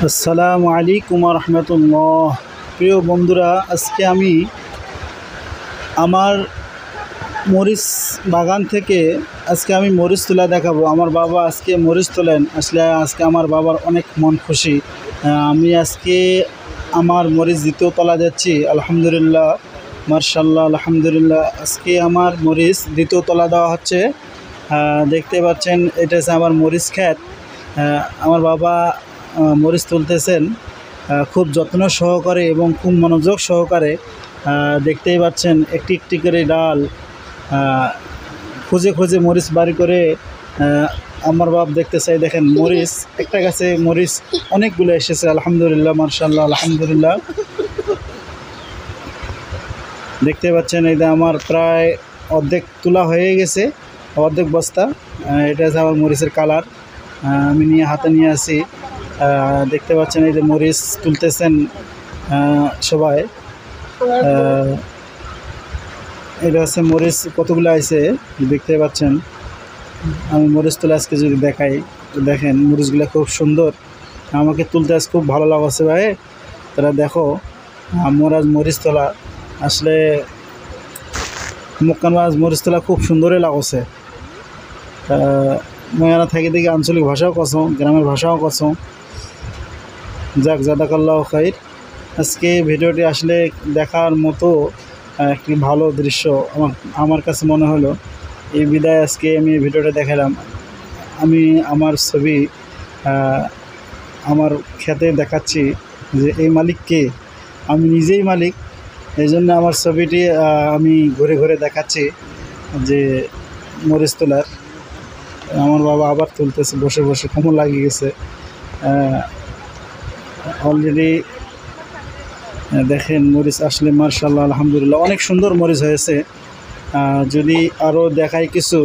আসসালামু আলাইকুম রহমতুল্লাহ। প্রিয় বন্ধুরা, আজকে আমি আমার মরিচ বাগান থেকে মরিচ তোলা দেখাবো। আমার বাবা আজকে মরিচ তোলেন। আসলে আজকে আমার বাবার অনেক মন খুশি। আমি আজকে আমার মরিচ দ্বিতীয় তলা যাচ্ছি। আলহামদুলিল্লাহ, মার্শাল্লাহ, আলহামদুলিল্লাহ। আজকে আমার মরিচ দ্বিতীয় তলা দেওয়া হচ্ছে। দেখতে পাচ্ছেন, এটা হচ্ছে আমার মরিচ ক্ষেত। আমার বাবা মরিচ তুলতেছেন খুব যত্ন সহকারে এবং খুব মনোযোগ সহকারে। দেখতেই পাচ্ছেন, একটি একটি করে ডাল খুঁজে খুঁজে মরিচ বাড়ি করে আমার বাপ দেখতে চাই। দেখেন, মরিচ একটা গাছে মরিচ অনেকগুলো এসেছে। আলহামদুলিল্লাহ, মার্শাল্লাহ, আলহামদুলিল্লাহ। দেখতে পাচ্ছেন, এই যে আমার প্রায় অর্ধেক তোলা হয়ে গেছে, অর্ধেক বস্তা। এটা হচ্ছে আমার মরিচের কালার। আমি হাতে নিয়ে আসি। দেখতে পাচ্ছেন, এই যে মরিচ তুলতেছেন সবাই। এটা হচ্ছে মরিচ কতগুলো আছে দেখতে পাচ্ছেন। আমি মরিচ তুলে আজকে যদি দেখাই, দেখেন মরিচগুলো খুব সুন্দর। আমাকে তুলতে আজ খুব ভালো লাগছে ভাই। তারা দেখো, আমার আজ মরিচ তোলা আসলে মুক্কান আজ মরিচ তোলা খুব সুন্দরই লাগছে। ময়ানা থাকি দেখি আঞ্চলিক ভাষাও কসম, গ্রামের ভাষাও কসম। যাক, জাযাকাল্লাহু খাইর। আজকে ভিডিওটি আসলে দেখার মতো একটি ভালো দৃশ্য আমার কাছে মনে হলো। এই বিদায় আজকে আমি ভিডিওটা দেখালাম। আমি আমার ছবি আমার খেতে দেখাচ্ছি যে এই মালিক কে। আমি নিজেই মালিক, এই জন্য আমার ছবিটি আমি ঘুরে ঘুরে দেখাচ্ছি যে মরিচ তোলার। আমার বাবা আবার তুলতেছে বসে বসে, কেমন লাগিয়ে গেছে অলরেডি। দেখেন মরিচ আসলে মার্শাল্লাহ, আলহামদুলিল্লাহ, অনেক সুন্দর মরিচ হয়েছে। যদি আরও দেখাই কিছু,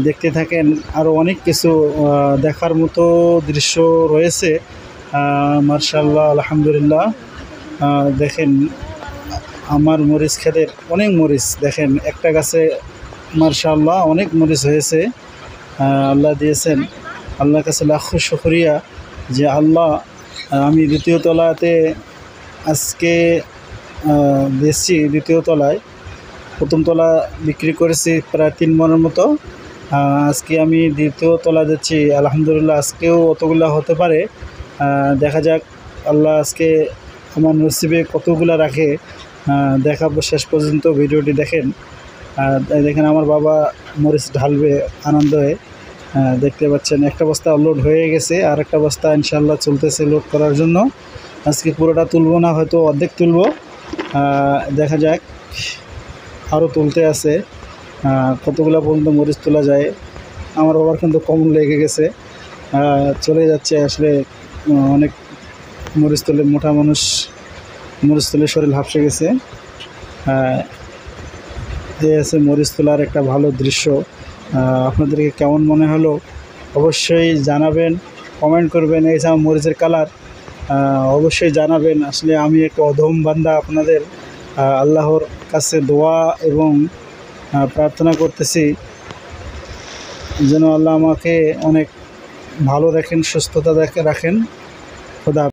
দেখতে থাকেন, আরও অনেক কিছু দেখার মতো দৃশ্য রয়েছে। মার্শাল্লাহ, আলহামদুলিল্লাহ। দেখেন আমার মরিচ ক্ষেতের অনেক মরিচ। দেখেন একটা গাছে মার্শাল্লাহ অনেক মরিচ হয়েছে। আল্লাহ দিয়েছেন। আল্লাহর কাছে লাখো শুকরিয়া যে আল্লাহ, আমি দ্বিতীয় তলাতে আজকে বেচছি। দ্বিতীয় তলায় প্রথম তলা বিক্রি করেছি প্রায় 3 মণের মতো। আজকে আমি দ্বিতীয় তলা যাচ্ছি। আলহামদুলিল্লাহ, আজকেও অতগুলা হতে পারে। দেখা যাক আল্লাহ আজকে আমার নসিবে কতগুলা রাখে। দেখাবো শেষ পর্যন্ত, ভিডিওটি দেখেন। দেখেন আমার বাবা মরিচ ঢালবে আনন্দ হয়ে। দেখতে পাচ্ছেন একটা বস্তা লোড হয়ে গেছে, আর একটা বস্তা ইনশাল্লাহ চলতেছে লোড করার জন্য। আজকে পুরোটা তুলব না, হয়তো অর্ধেক তুলব। দেখা যাক, আরও তুলতে আছে। কতগুলো পর্যন্ত মরিচ তোলা যায়। আমার বাবার কিন্তু কম লেগে গেছে, চলে যাচ্ছে। আসলে অনেক মরিচ তুলে, মোটা মানুষ মরিচ তুলে শরীর হাঁপসে গেছে। এই আছে মরিচ তোলার একটা ভালো দৃশ্য। আপনাদেরকে কেমন মনে হলো অবশ্যই জানাবেন, কমেন্ট করবেন। এই যে আমার মরিচের কালার, অবশ্যই জানাবেন। আসলে আমি একটা অধম বান্দা। আপনাদের আল্লাহর কাছে দোয়া এবং প্রার্থনা করতেছি যেন আল্লাহ আমাকে অনেক ভালো রাখেন, সুস্থতা রাখেন। খোদা।